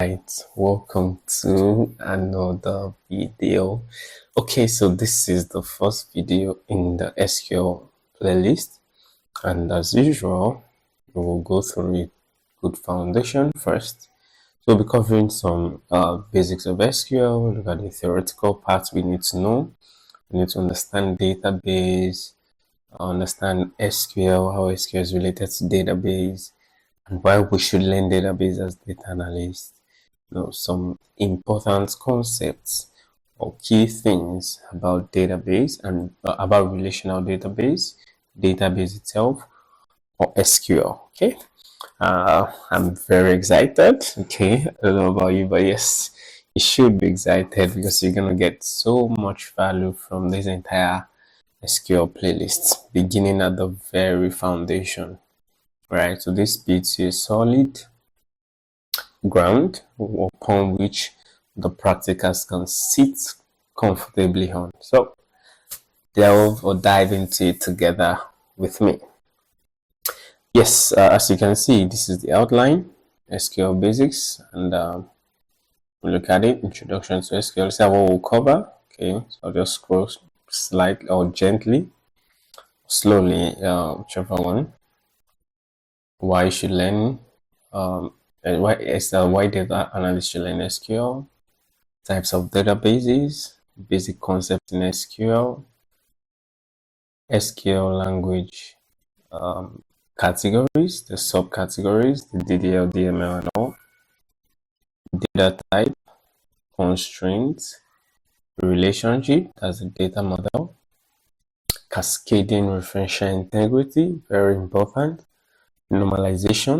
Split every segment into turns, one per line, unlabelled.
Right, welcome to another video. Okay, so this is the first video in the SQL playlist, and as usual, we will go through a good foundation first. So we'll be covering some basics of SQL, look at the theoretical parts we need to know. We need to understand database, understand SQL, how SQL is related to database, and why we should learn database as data analysts. Some important concepts or key things about database and about relational database itself, or SQL. Okay, I'm very excited. Okay, I don't know about you, but yes, you should be excited because you're gonna get so much value from this entire SQL playlist, beginning at the very foundation. Right, so this builds you a solid ground upon which the practicals can sit comfortably on. So delve or dive into it together with me. Yes, as you can see, this is the outline, SQL basics, and we look at it, introduction to SQL. This is what we'll cover. Okay, so I'll just scroll slightly or gently, slowly, whichever one. Why you should learn why data analysts should learn SQL, types of databases, basic concepts in SQL, SQL language categories, the subcategories, the DDL, DML, and all, data type, constraints, relationship, that's the data model, cascading referential integrity, very important, normalization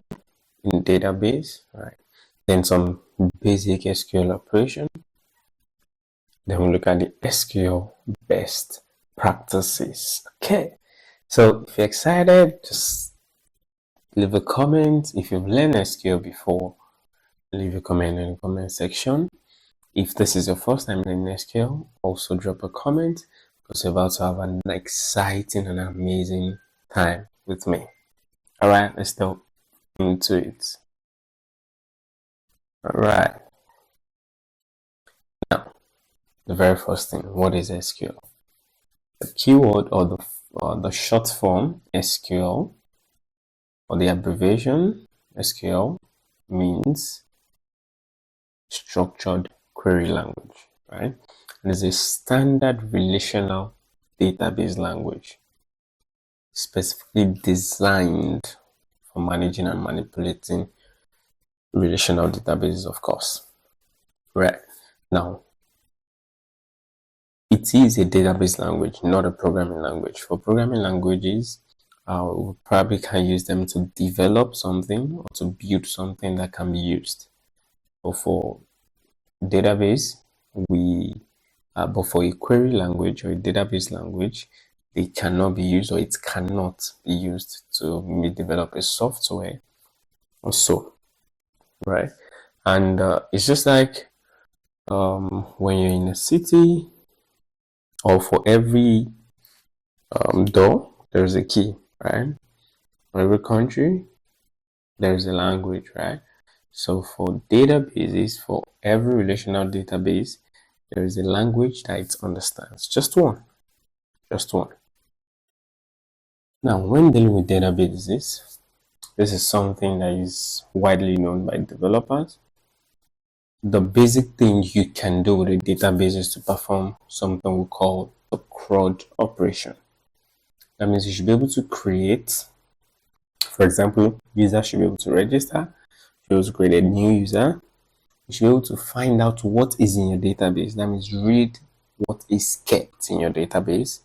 in database, right? Then some basic SQL operation. Then we look at the SQL best practices. Okay, so if you're excited, just leave a comment. If you've learned SQL before, leave a comment in the comment section. If this is your first time learning SQL, also drop a comment because you're about to have an exciting and amazing time with me. All right, let's delve into it. All right. Now, the very first thing, what is SQL? The keyword or the short form SQL, or the abbreviation SQL, means structured query language, right? And it's a standard relational database language specifically designed for managing and manipulating relational databases, of course. Right. Now, it is a database language, not a programming language. For programming languages, we probably can use them to develop something or to build something that can be used. But for database, but for a query language or a database language, they cannot be used, or it cannot be used to develop a software or so, right? And it's just like when you're in a city, or for every door, there's a key, right? For every country, there's a language, right? So for databases, for every relational database, there is a language that it understands. Just one. Now, when dealing with databases, this is something that is widely known by developers. The basic thing you can do with a database is to perform something we call the CRUD operation. That means you should be able to create, for example, user should be able to register, should be able to create a new user, you should be able to find out what is in your database. That means read what is kept in your database.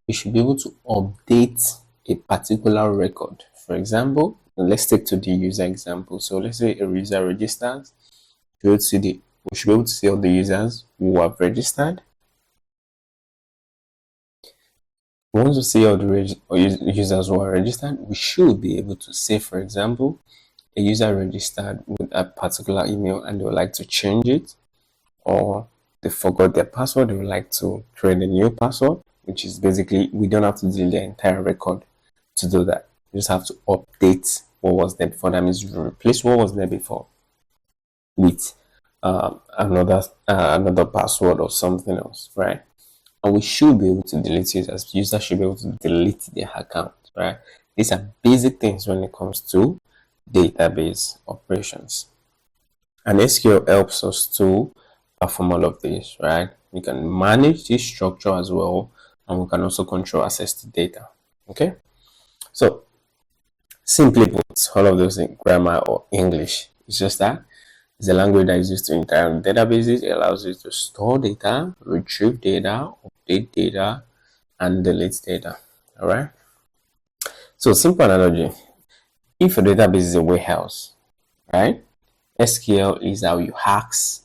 You should be able to update a particular record. For example, let's take to the user example. So let's say a user registers. We should be able to see all the users who have registered. Once we see all the users who are registered, we should be able to say, for example, a user registered with a particular email and they would like to change it, or they forgot their password, they would like to create a new password, which is basically, we don't have to delete the entire record to do that. We just have to update what was there before. That means replace what was there before. with another password or something else, right? And we should be able to delete it, as users should be able to delete their account, right? These are basic things when it comes to database operations. And SQL helps us to perform all of this, right? We can manage this structure as well, and we can also control access to data. Okay, so simply put, all of those in grammar or English, it's just that it's a language that is used to interact with databases. It allows you to store data, retrieve data, update data, and delete data. All right. So simple analogy: if a database is a warehouse, right? SQL is how you access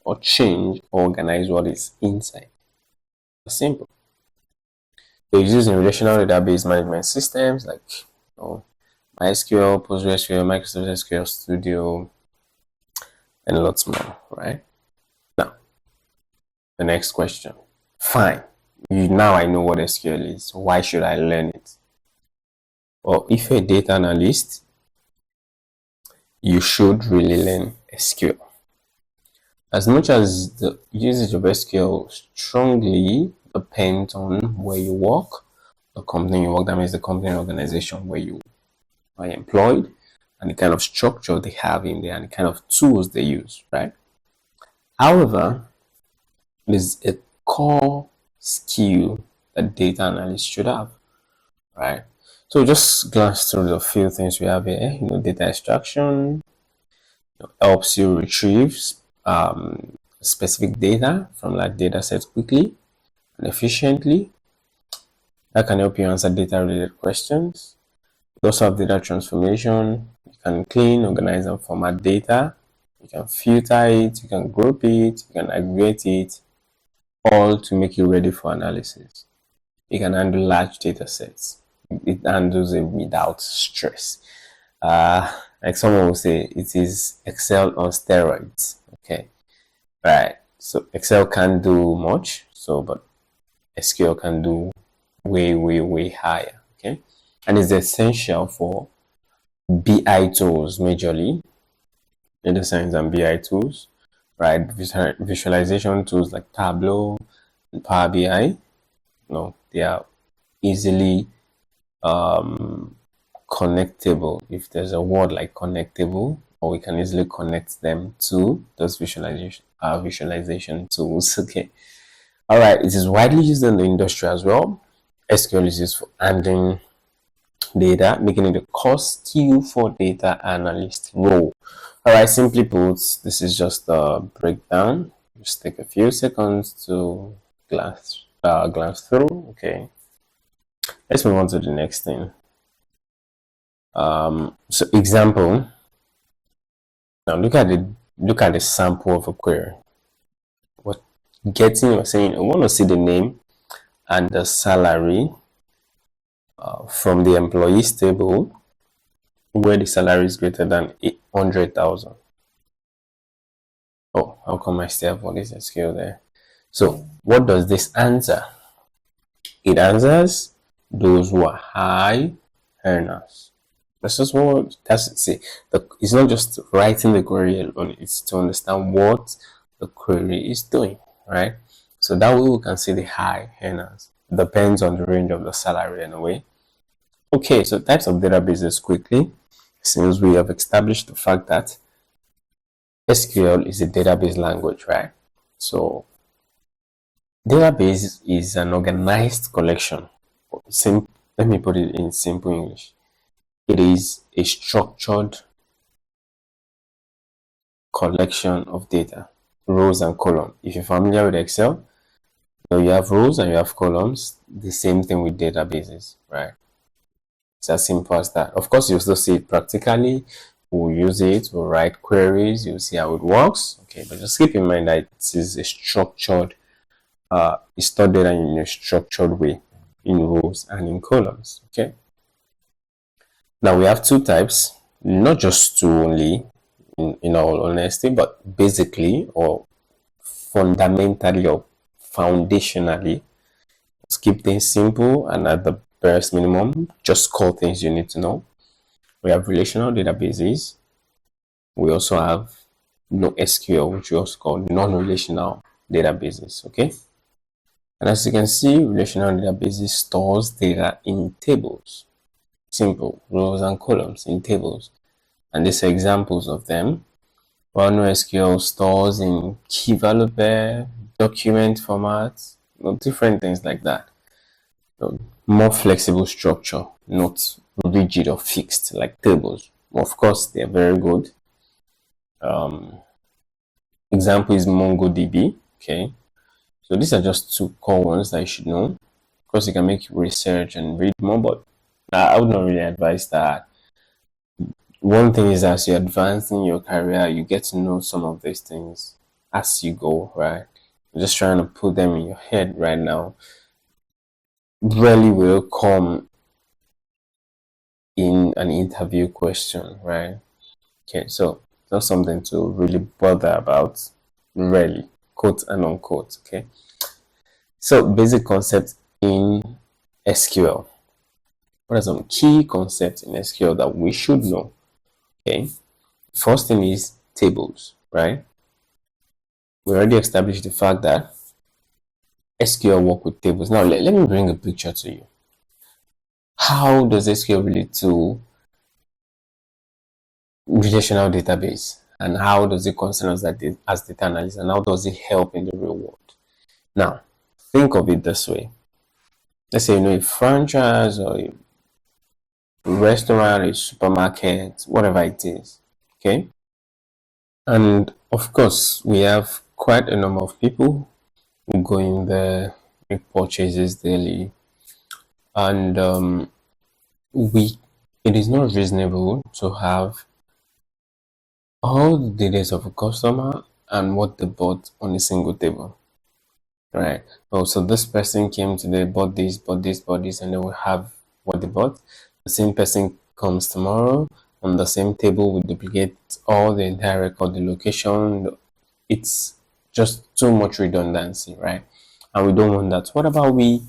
or change or organize what is inside. Simple. So it's used in relational database management systems like MySQL, PostgreSQL, Microsoft SQL Studio, and lots more, right? Now, the next question. Fine. Now I know what SQL is. Why should I learn it? Well, if you're a data analyst, you should really learn SQL. As much as the usage of SQL strongly depends on where you work, the company you work, that means the company organization where you are employed, and the kind of structure they have in there and the kind of tools they use, right? However, there's a core skill that data analysts should have, right? So just glance through the few things we have here. Data extraction helps you retrieve specific data from like data sets quickly and efficiently. That can help you answer data related questions. You also have data transformation. You can clean, organize, and format data. You can filter it, you can group it, you can aggregate it, all to make you ready for analysis. You can handle large data sets. It handles it without stress. Like someone will say, it is Excel on steroids. Okay, right. So Excel can't do much. But SQL can do way higher. Okay, and it's essential for BI tools majorly, data science and BI tools, right? Visualization tools like Tableau and Power BI. They are easily connectable. If there's a word like connectable, or we can easily connect them to those visualization tools. Okay. All right. It is widely used in the industry as well. SQL is used for handling data, making it a core skill for data analyst role. All right. Simply put, this is just a breakdown. Just take a few seconds to glance through. Okay. Let's move on to the next thing. So example. Now look at the sample of a query. What getting you're saying, I want to see the name and the salary from the employees table where the salary is greater than 800,000. Oh, how come I still have all this SQL there? So what does this answer? It answers those who are high earners. That's just what that's it. It's not just writing the query alone, it's to understand what the query is doing, right? So that way we can see the high earners. Depends on the range of the salary anyway. Okay, so types of databases quickly, since we have established the fact that SQL is a database language, right? So database is an organized collection. Let me put it in simple English. It is a structured collection of data, rows and columns. If you're familiar with Excel, you have rows and you have columns. The same thing with databases, right? It's as simple as that. Of course, you still see it practically. We'll use it, we'll write queries, you'll see how it works. Okay, but just keep in mind that it is a structured, it's stored data in a structured way, in rows and in columns. Okay. Now we have two types, not just two only, in all honesty, but basically or fundamentally or foundationally, let's keep things simple and at the barest minimum, just core things you need to know. We have relational databases. We also have NoSQL, which we also call non-relational databases. Okay, and as you can see, relational databases stores data in tables, simple rows and columns in tables, and these are examples of them. While NoSQL stores in key value pair, document formats, different things like that. So more flexible structure, not rigid or fixed like tables. Of course, they're very good. Example is MongoDB. Okay, so these are just two core ones that you should know. Of course, you can make research and read more, but I would not really advise that. One thing is, as you advance in your career, you get to know some of these things as you go, right? I'm just trying to put them in your head right now. Really will come in an interview question, right? Okay, so not something to really bother about, really, quote and unquote. Okay, so basic concepts in SQL. What are some key concepts in SQL that we should know? Okay, first thing is tables, right? We already established the fact that SQL work with tables. Now let me bring a picture to you. How does SQL relate to relational database, and how does it concern us as data analysts, and how does it help in the real world? Now think of it this way. Let's say you know a franchise or a restaurant, a supermarket, whatever it is. Okay, and of course we have quite a number of people who go in there, make purchases daily, and it is not reasonable to have all the details of a customer and what they bought on a single table, right? Oh, so this person came today, bought this, and they will have what they bought. The same person comes tomorrow, on the same table will duplicate all the entire record, the location. It's just too much redundancy, right? And we don't want that. What about we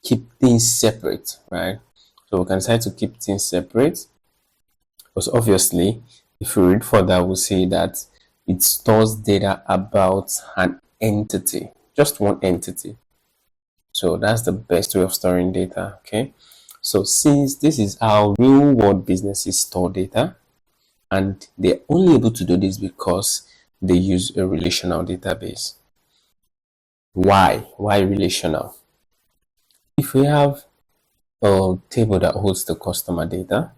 keep things separate, right? So we can decide to keep things separate, because obviously if we read further, we'll see that it stores data about an entity, just one entity. So that's the best way of storing data. Okay, so since this is how real world businesses store data, and they're only able to do this because they use a relational database. Why relational? If we have a table that holds the customer data,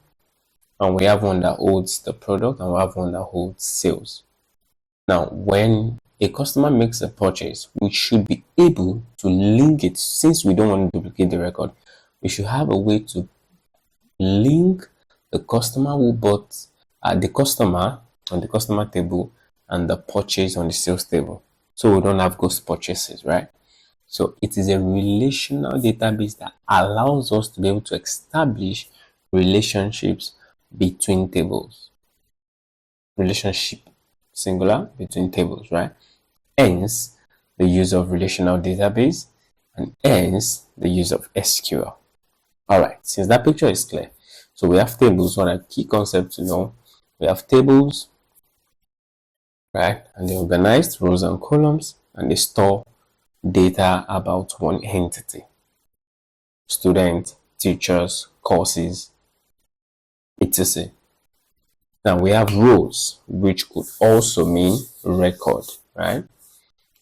and we have one that holds the product, and we have one that holds sales. Now, when a customer makes a purchase, we should be able to link it. Since we don't want to duplicate the record, we should have a way to link the customer who bought the customer on the customer table and the purchase on the sales table, so we don't have ghost purchases, right? So it is a relational database that allows us to be able to establish relationships between tables. Relationship singular between tables, right? Hence the use of relational database, and hence the use of SQL. Alright, since that picture is clear, so we have tables. What are key concepts to know? We have tables, right? And they're organized rows and columns, and they store data about one entity: students, teachers, courses, etc. Now we have rows, which could also mean record, right?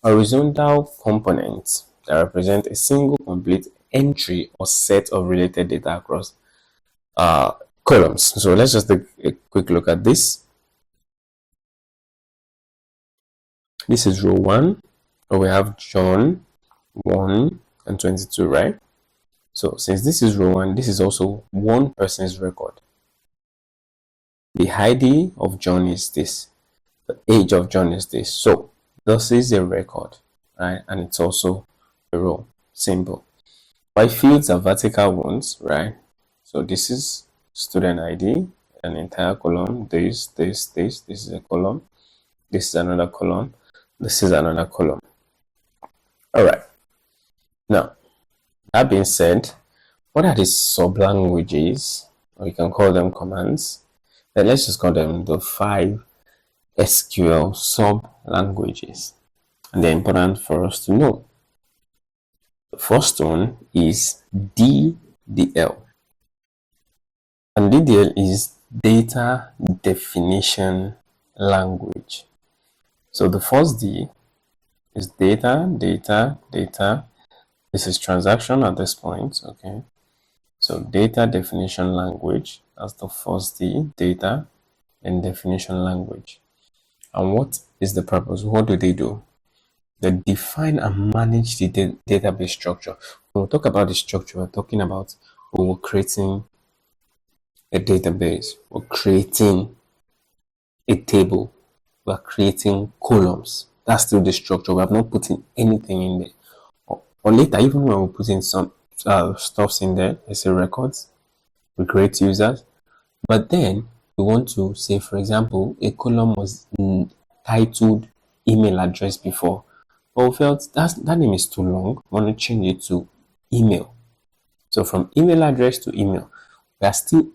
Horizontal components that represent a single complete entry or set of related data across columns. So let's just take a quick look at this. This is row 1, where we have John 1 and 22, right? So since this is row 1, this is also one person's record. The ID of John is this. The age of John is this. So this is a record, right? And it's also a row. Simple. My fields are vertical ones, right? So this is student ID, an entire column. This is a column. This is another column. This is another column. All right. Now, that being said, what are these sub-languages, or you can call them commands? Then let's just call them the 5 SQL sub-languages, and they're important for us to know. The first one is DDL, and DDL is Data Definition Language. So the first D is data. This is transaction at this point, okay? So data definition language, that's the first D, data and definition language. And what is the purpose? What do? They define and manage the database structure. When we talk about the structure, we're talking about we're creating a database, we're creating a table, we're creating columns. That's still the structure. We have not put in anything in there. Or later, even when we put in some stuffs in there, let's say records, we create users. But then we want to say, for example, a column was titled email address before, but we felt that name is too long. We want to change it to email. So from email address to email, we are still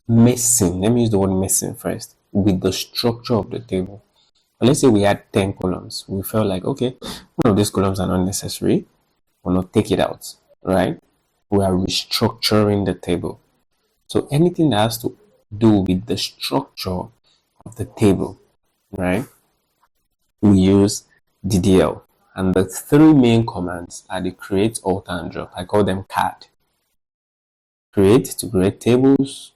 messing. Let me use the word messing first with the structure of the table. But let's say we had 10 columns. We felt like, okay, one of these columns are not necessary. We'll not take it out, right? We are restructuring the table. So anything that has to do with the structure of the table, right? We use DDL. And the three main commands are the create, alter, and drop. I call them CAD. Create to create tables,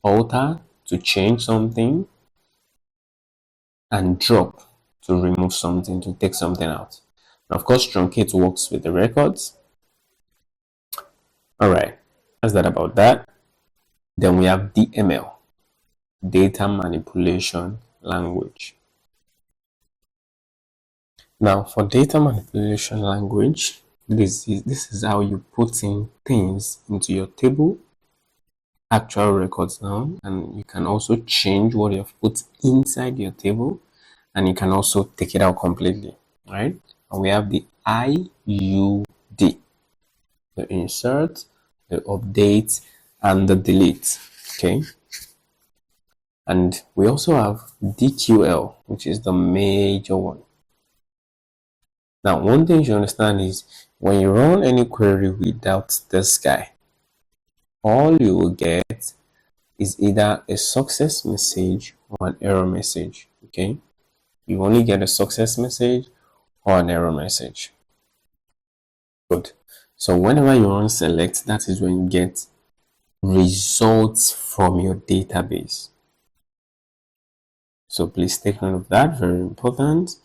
alter to change something, and drop to remove something, to take something out. And of course, truncate works with the records. All right, that's that about that. Then we have DML, data manipulation language. Now, for data manipulation language, this is how you put in things into your table, actual records now, and you can also change what you've put inside your table, and you can also take it out completely, right? And we have the IUD, the insert, the update, and the delete, okay? And we also have DQL, which is the major one. Now, one thing you understand is when you run any query without this guy, all you will get is either a success message or an error message, okay? You only get a success message or an error message. Good. So whenever you run select, that is when you get results from your database. So please take note of that, very important.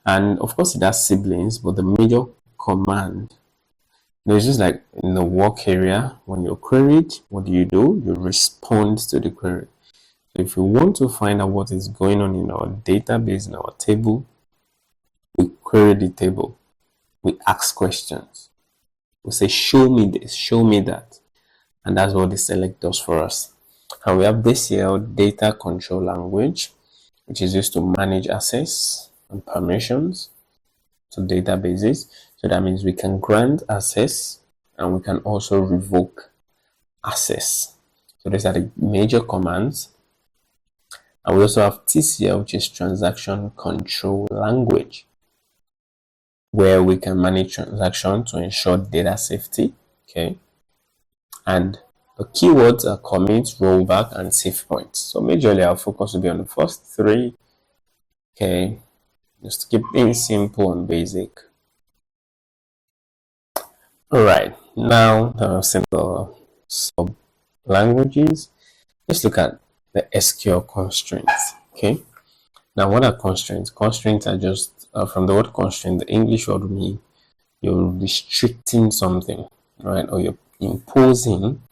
And of course it has siblings, but the major command, there's just like in the work area, when you're queried, what do? You respond to the query. So if you want to find out what is going on in our database, in our table, we query the table. We ask questions. We say, show me this, show me that. And that's what the select does for us. And we have DCL, data control language, which is used to manage access and permissions to databases. So that means we can grant access and we can also revoke access. So these are the major commands. And we also have TCL, which is transaction control language, where we can manage transactions to ensure data safety, okay? And the keywords are commit, rollback, and save points. So majorly our focus will be on the first three, okay? Just to keep things simple and basic. All right, now that I've seen the sub languages, let's look at the SQL constraints, okay? Now, what are constraints? Constraints are just from the word constraint, the English word mean you're restricting something, right? Or you're imposing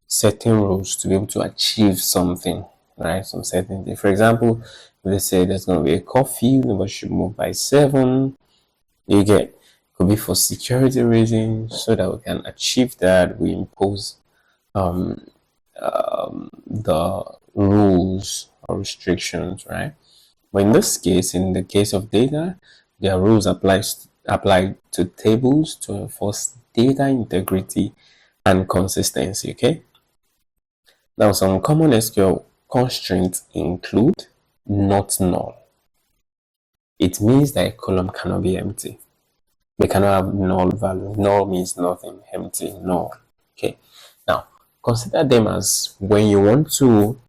certain rules to be able to achieve something, right? Some certain thing. For example, let's say there's going to be a curfew, nobody should move by 7. You get, could be for security reasons, so that we can achieve that. We impose the rules or restrictions, right? But in this case, in the case of data, there are rules apply to tables to enforce data integrity and consistency, okay? Now, some common SQL constraints include not null. It means that a column cannot be empty. They cannot have null value. Null means nothing. Empty, null. Okay. Now, consider them as when you want to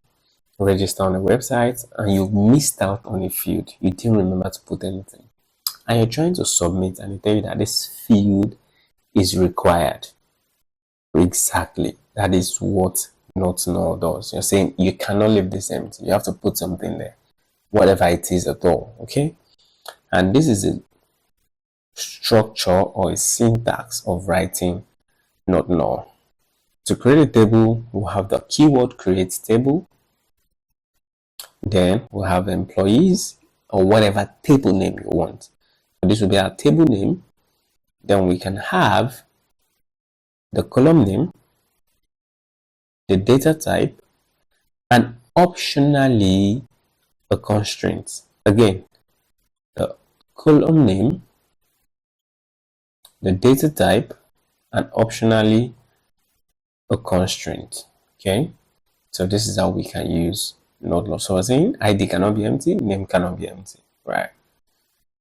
register on a website and you missed out on a field. You didn't remember to put anything. And you're trying to submit and they tell you that this field is required. Exactly. That is what not null does. You're saying you cannot leave this empty. You have to put something there, whatever it is at all. Okay. And this is a structure or a syntax of writing not null. To create a table, we'll have the keyword create table. Then we'll have employees or whatever table name you want. So this will be our table name. Then we can have the column name, the data type, and optionally a constraint. Again, the column name, the data type, and optionally a constraint. Okay, so this is how we can use not null. So I was saying ID cannot be empty, name cannot be empty, right?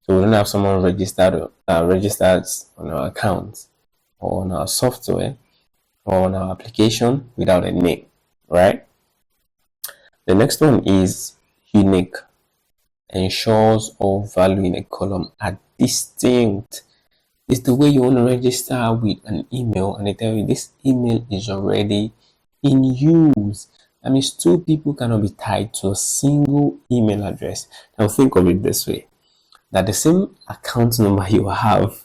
So we don't have someone registered on our account or on our software or on our application without a name, right? The next one is unique. Ensures all value in a column are distinct. It's the way you want to register with an email and they tell you this email is already in use. That means two people cannot be tied to a single email address. Now think of it this way, that the same account number you have,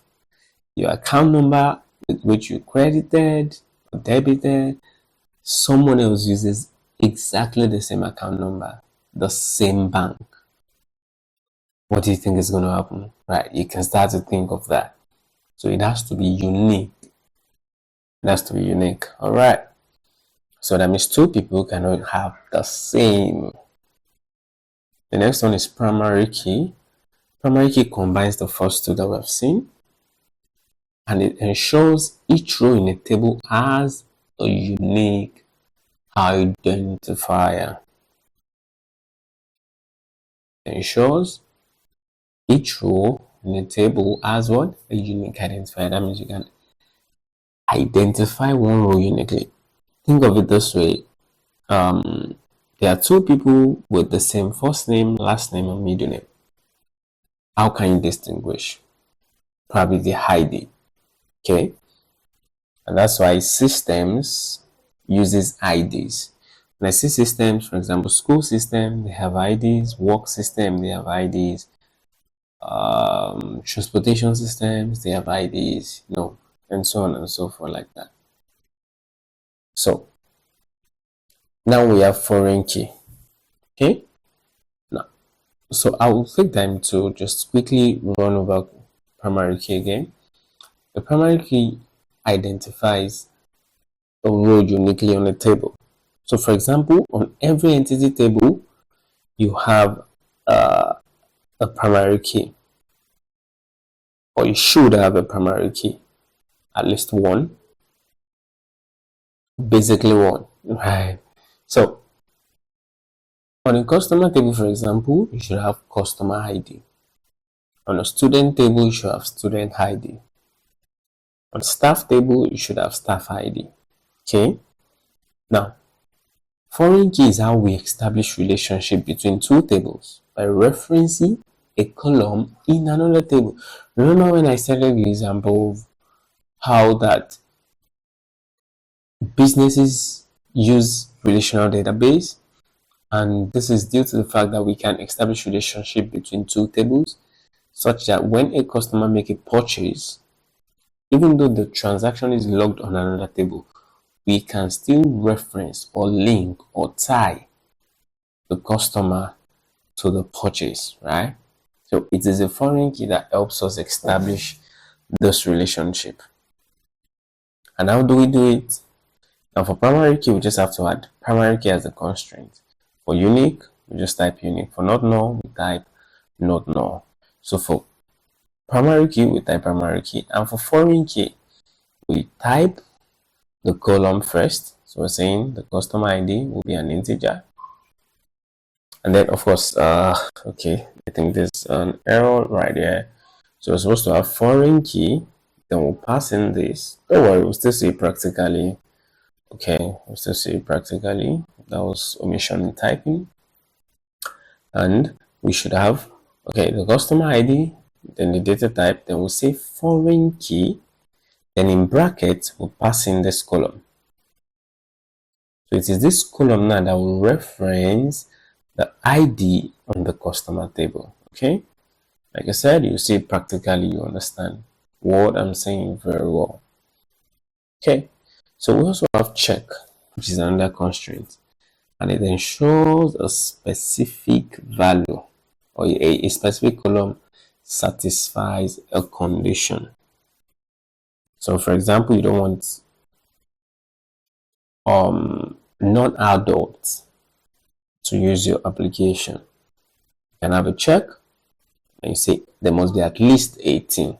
your account number with which you credited or debited, someone else uses exactly the same account number, the same bank. What do you think is going to happen? Right, you can start to think of that. So it has to be unique. It has to be unique. All right. So that means two people cannot have the same. The next one is primary key. Primary key combines the first two that we have seen, and it ensures each row in a table has a unique identifier. It ensures each row in a table has what? A unique identifier. That means you can identify one row uniquely. Think of it this way. There are two people with the same first name, last name, and middle name. How can you distinguish? Probably the ID. Okay. And that's why systems uses IDs. When I see systems, for example, school system, they have IDs. Work system, they have IDs. Transportation systems, they have IDs, and so on and so forth like that. So now we have foreign key. Okay. Now, so I will take time to just quickly run over primary key again. The primary key identifies a row uniquely on a table. So for example, on every entity table, you have a primary key, or you should have a primary key, at least one, basically one, right? So on a customer table, for example, you should have customer ID. On a student table, you should have student ID. On staff table, you should have staff ID. Okay. Now, foreign key is how we establish relationship between two tables by referencing a column in another table. Remember when I started the example of how that businesses use relational database, and this is due to the fact that we can establish relationship between two tables such that when a customer make a purchase, even though the transaction is logged on another table, we can still reference or link or tie the customer to the purchase, right? So it is a foreign key that helps us establish this relationship. And how do we do it? Now for primary key, we just have to add primary key as a constraint. For unique, we just type unique. For not null, we type not null. So for primary key, we type primary key. And for foreign key, we type the column first. So we're saying the customer ID will be an integer. And then of course, okay, I think there's an error right here. So we're supposed to have foreign key, then we'll pass in this. Don't worry, we'll still see it practically. Okay, we'll still see it practically. That was omission in typing. And we should have, okay, the customer ID, then the data type, then we'll say foreign key, then in brackets, we'll pass in this column. So it is this column now that will reference the ID on the customer table. Okay, like I said, you see practically, you understand what I'm saying very well. Okay, so we also have check, which is another constraint, and it ensures a specific value or a specific column satisfies a condition. So for example, you don't want non-adults to use your application. You can have a check and you say there must be at least 18,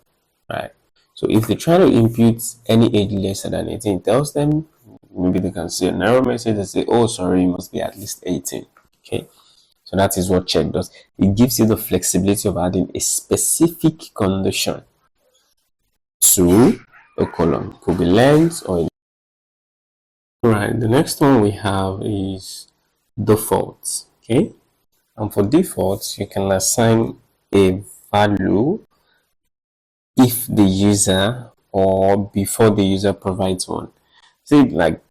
right? So if they try to impute any age lesser than 18, it tells them, maybe they can see an error message and say, oh, sorry, it must be at least 18. Okay, so that is what check does. It gives you the flexibility of adding a specific condition to a column. It could be length or. Right, the next one we have is defaults. Okay, and for defaults, you can assign a value if the user or before the user provides one. See, like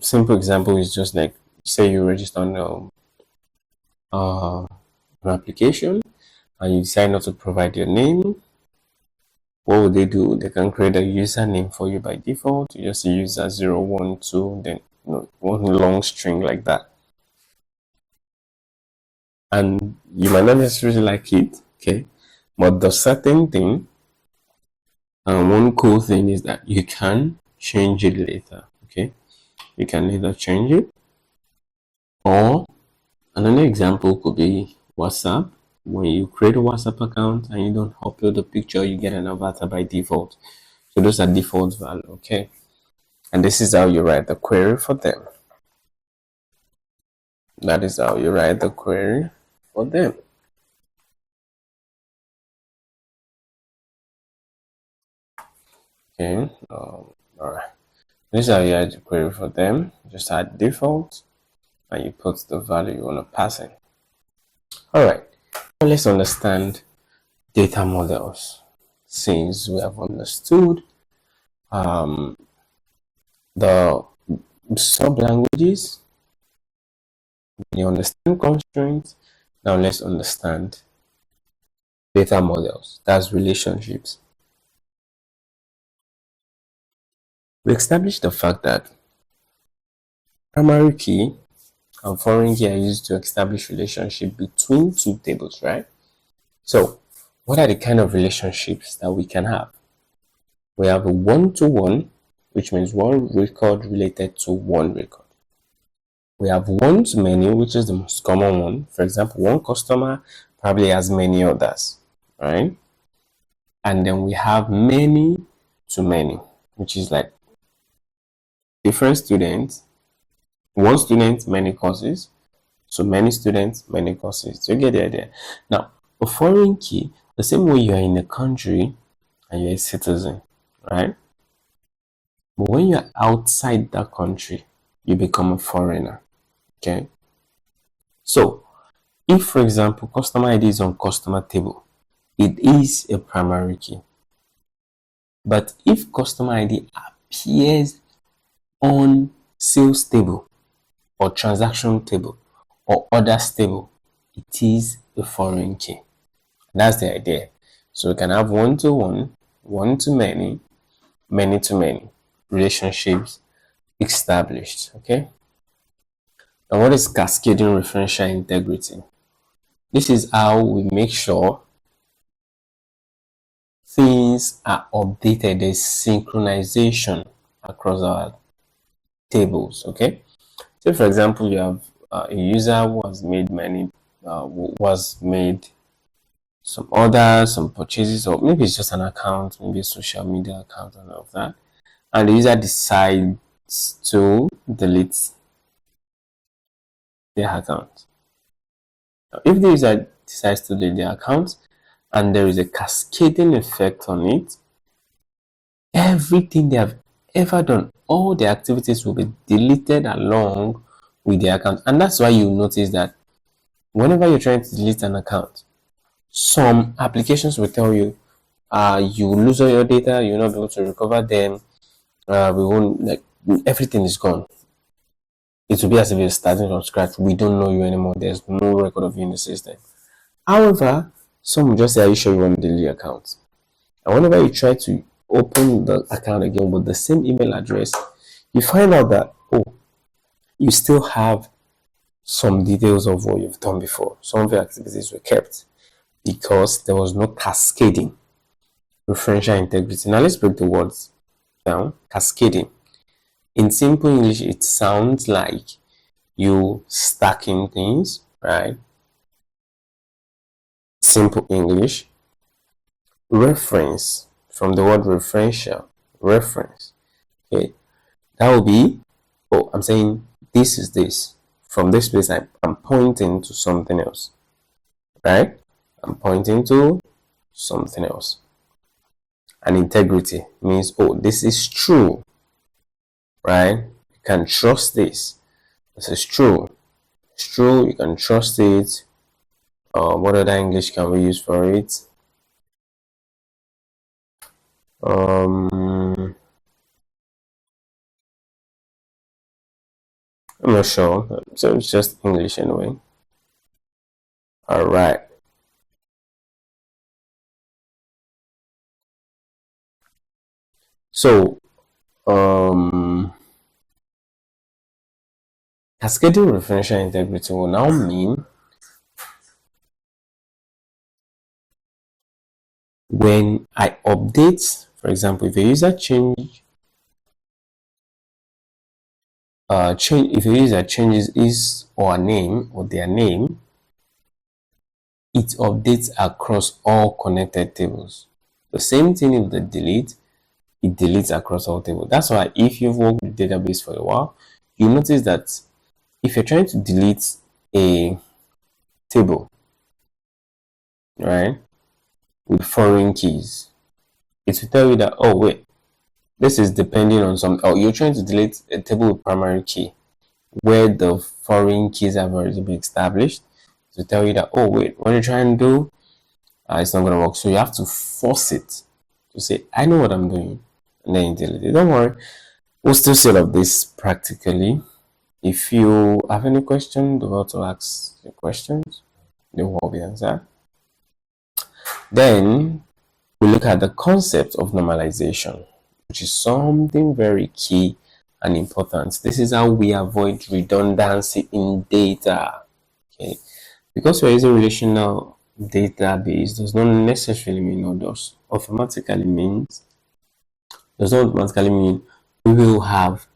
simple example is just like, say you register on an application and you decide not to provide your name. What would they do? They can create a username for you by default. You just use a 0, 1, 2, then one long string like that. And you might not necessarily like it, okay? But the certain thing, one cool thing is that you can change it later, okay? You can either change it, or another example could be WhatsApp. When you create a WhatsApp account and you don't upload a picture, you get an avatar by default. So those are default value, okay? And this is how you write the query for them. That is how you write the query for them. Okay, all right. This is how you write the query for them. Just add default and you put the value you want to pass in. All right, now let's understand data models. Since we have understood the sub-languages, you understand constraints, now let's understand data models, that's relationships. We established the fact that primary key and foreign key are used to establish relationship between two tables, right? So what are the kind of relationships that we can have? We have a one-to-one, which means one record related to one record. We have one-to-many, which is the most common one. For example, one customer probably has many others, right? And then we have many-to-many, which is like different students, one student, many courses. So many students, many courses. So you get the idea. Now, a foreign key, the same way you are in a country and you're a citizen, right? But when you're outside that country, you become a foreigner. Okay. So if, for example, customer ID is on customer table, it is a primary key. But if customer ID appears on sales table or transaction table or others table, it is a foreign key. That's the idea. So we can have one-to-one, one-to-many, many-to-many relationships established. Okay. Now, what is cascading referential integrity? This is how we make sure things are updated. There's synchronization across our tables. Okay. So, for example, you have a user who has made some purchases, or maybe it's just an account, maybe a social media account and all of that, and the user decides to delete their account. Now, if the user decides to delete their account and there is a cascading effect on it, everything they have ever done, all the activities will be deleted along with the account. And that's why you notice that whenever you're trying to delete an account, some applications will tell you you will lose all your data, you'll not be able to recover them, we won't, like, everything is gone. It will be as if you're starting from scratch. We don't know you anymore. There's no record of you in the system. However, some will just say, are you sure you want to delete your account? And whenever you try to open the account again with the same email address, you find out that, oh, you still have some details of what you've done before. Some of your activities were kept because there was no cascading, referential integrity. Now let's break the words down. Cascading. In simple English, it sounds like you stacking things, right? Simple English. Reference, from the word referential, reference. Okay, that will be, oh, I'm saying this is this. From this place, I'm pointing to something else, right? I'm pointing to something else. And integrity means, oh, this is true, right? You can trust this. This is true. It's true. You can trust it. What other English can we use for it? I'm not sure. So it's just English anyway. All right. So, cascading referential integrity will now mean when I update, for example, if a user if a user changes his or her name or their name, it updates across all connected tables. The same thing if the delete, it deletes across all tables. That's why if you've worked with database for a while, you notice that if you're trying to delete a table, right, with foreign keys, it will tell you that, oh wait, this is depending on some, or you're trying to delete a table with primary key where the foreign keys have already been established, to tell you that, oh wait, what you're trying to do, it's not going to work. So you have to force it to say, I know what I'm doing, and then you delete it. Don't worry, we'll still set up this practically. If you have any questions, do not to ask your questions, they will be answered. Then we look at the concept of normalization, which is something very key and important. This is how we avoid redundancy in data. Okay, because we're using relational database does not necessarily mean, or does automatically means, does not automatically mean we will have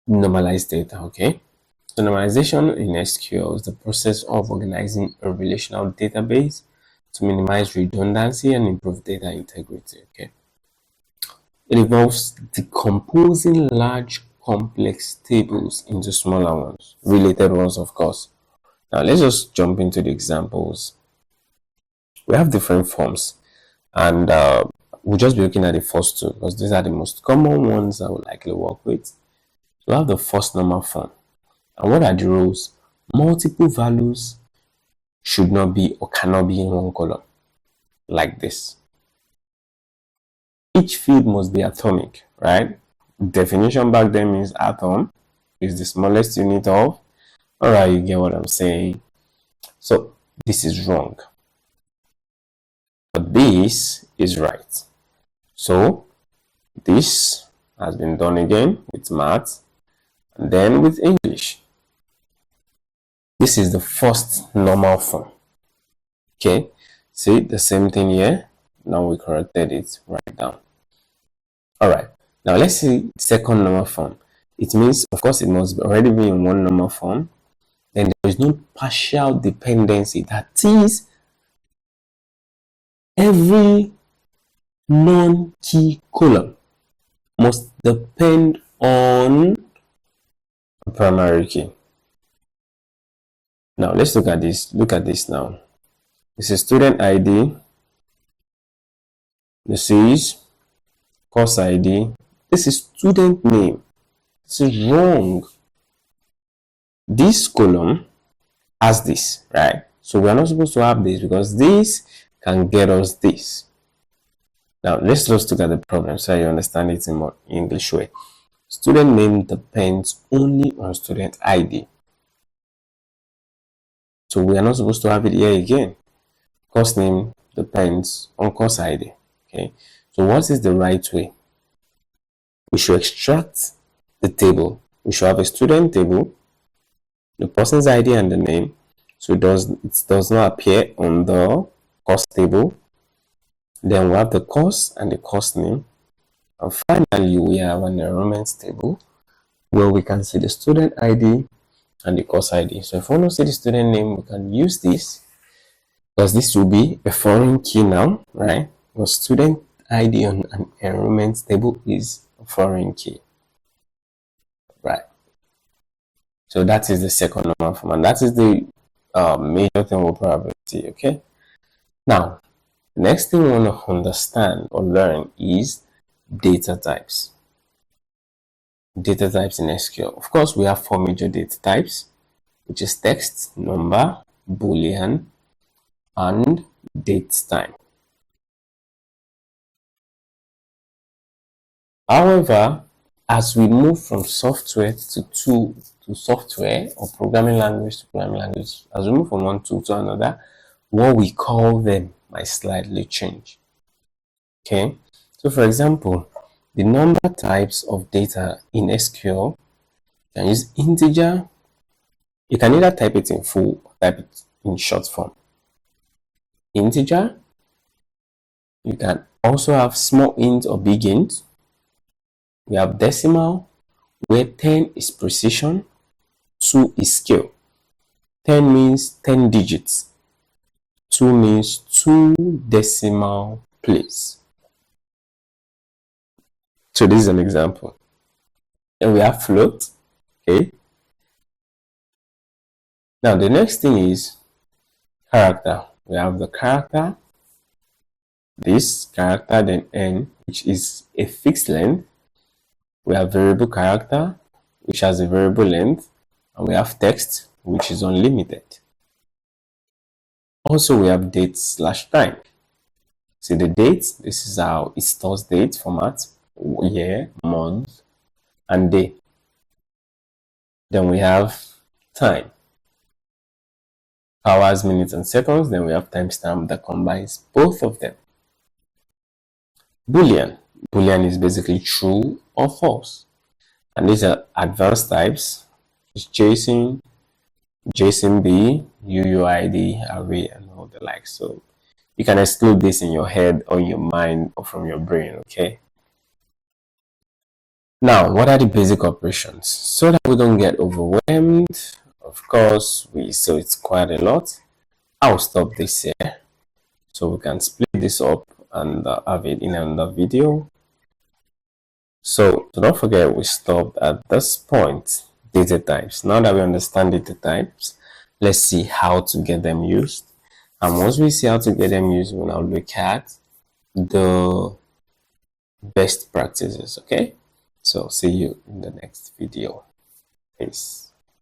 normalized data. Okay, so normalization in SQL is the process of organizing a relational database to minimize redundancy and improve data integrity. Okay, it involves decomposing large complex tables into smaller ones, related ones, of course. Now let's just jump into the examples. We have different forms, and we'll just be looking at the first two because these are the most common ones I would likely work with. So we have the first normal form. And what are the rules? Multiple values should not be or cannot be in one column, like this. Each field must be atomic, right? Definition back then means atom is the smallest unit of. Alright, you get what I'm saying. So this is wrong, but this is right. So this has been done again with math and then with English. This is the first normal form. Okay, see the same thing here. Now we corrected it right down. Alright, now let's see second normal form. It means, of course, it must already be in one normal form. Then there is no partial dependency. That is, every non-key column must depend on a primary key. Now let's look at this. Look at this now. This is student ID. This is course ID. This is student name. This is wrong. This column has this, right? So we are not supposed to have this because this can get us this. Now let's just look at the problem so you understand it in more English way. Student name depends only on student ID. So we are not supposed to have it here again. Course name depends on course ID. Okay. So what is the right way? We should extract the table. We should have a student table, the person's ID and the name. So it does not appear on the course table. Then we have the course and the course name. And finally, we have an enrollment table where we can see the student ID and the course ID. So if we want to see the student name, we can use this because this will be a foreign key now, right? Because student ID on an enrollment table is a foreign key, right? So that is the second normal form, and that is the major thing we'll probably see. Okay. Now, the next thing we want to understand or learn is data types. Data types in SQL. Of course, we have 4 major data types, which is text, number, Boolean, and date time. However, as we move from software to software or programming language to programming language, as we move from one tool to another, what we call them might slightly change. Okay, so for example, the number types of data in SQL, you can use integer. You can either type it in full or type it in short form. Integer. You can also have small int or big int. We have decimal, where 10 is precision, 2 is scale. 10 means 10 digits. 2 means 2 decimal place. So this is an example. And we have float. Okay. Now the next thing is character. We have the character, this character, then n, which is a fixed length. We have variable character, which has a variable length, and we have text, which is unlimited. Also, we have date/time. See the date, this is how it stores date format, year, month, and day. Then we have time, hours, minutes, and seconds. Then we have timestamp that combines both of them. Boolean. Boolean is basically true or false. And these are advanced types. It's JSON, JSONB, UUID, array, and all the like. So you can exclude this in your head or your mind or from your brain, okay? Now, what are the basic operations? So that we don't get overwhelmed, of course, so it's quite a lot. I'll stop this here so we can split this up and have it in another video. So don't forget, we stopped at this point, data types. Now that we understand data types, let's see how to get them used. And once we see how to get them used, we'll now look at the best practices, okay? So see you in the next video. Peace.